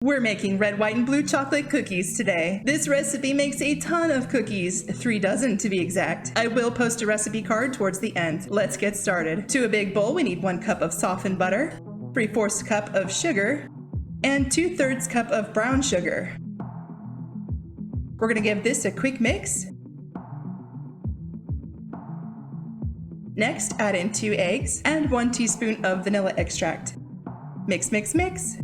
We're making red, white, and blue chocolate cookies today. This recipe makes a ton of cookies, 3 dozen to be exact. I will post a recipe card towards the end. Let's get started. To a big bowl, we need 1 cup of softened butter, 3/4 cup of sugar, and 2/3 cup of brown sugar. We're gonna give this a quick mix. Next, add in 2 eggs and 1 teaspoon of vanilla extract. Mix, mix, mix.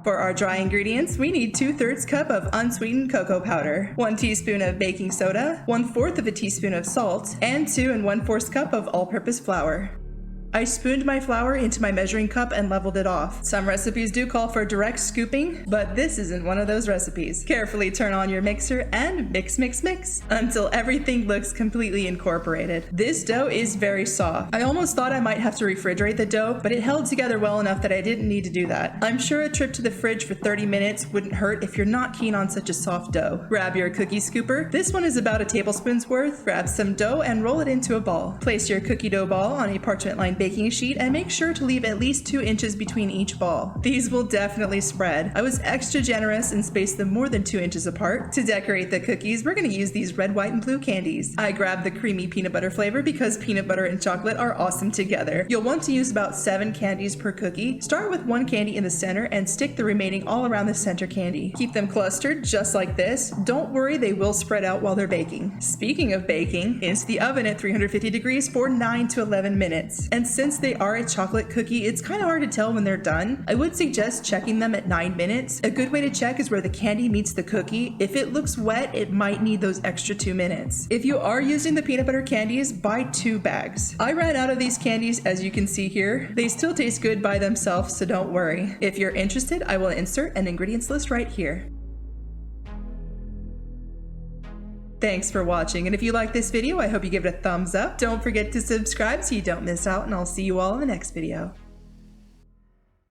For our dry ingredients, we need 2/3 cup of unsweetened cocoa powder, 1 teaspoon of baking soda, 1/4 of a teaspoon of salt, and 2 1/4 cup of all-purpose flour. I spooned my flour into my measuring cup and leveled it off. Some recipes do call for direct scooping, but this isn't one of those recipes. Carefully turn on your mixer and mix, mix, mix until everything looks completely incorporated. This dough is very soft. I almost thought I might have to refrigerate the dough, but it held together well enough that I didn't need to do that. I'm sure a trip to the fridge for 30 minutes wouldn't hurt if you're not keen on such a soft dough. Grab your cookie scooper. This one is about a tablespoon's worth. Grab some dough and roll it into a ball. Place your cookie dough ball on a parchment-lined baking sheet and make sure to leave at least 2 inches between each ball. These will definitely spread. I was extra generous and spaced them more than 2 inches apart. To decorate the cookies, we're going to use these red, white, and blue candies. I grabbed the creamy peanut butter flavor because peanut butter and chocolate are awesome together. You'll want to use about 7 candies per cookie. Start with 1 candy in the center and stick the remaining all around the center candy. Keep them clustered just like this. Don't worry, they will spread out while they're baking. Speaking of baking, into the oven at 350 degrees for 9 to 11 minutes. And since they are a chocolate cookie, it's kind of hard to tell when they're done. I would suggest checking them at 9 minutes. A good way to check is where the candy meets the cookie. If it looks wet, it might need those extra 2 minutes. If you are using the peanut butter candies, buy 2 bags. I ran out of these candies, as you can see here. They still taste good by themselves, so don't worry. If you're interested, I will insert an ingredients list right here. Thanks for watching, and if you like this video, I hope you give it a thumbs up. Don't forget to subscribe so you don't miss out, and I'll see you all in the next video.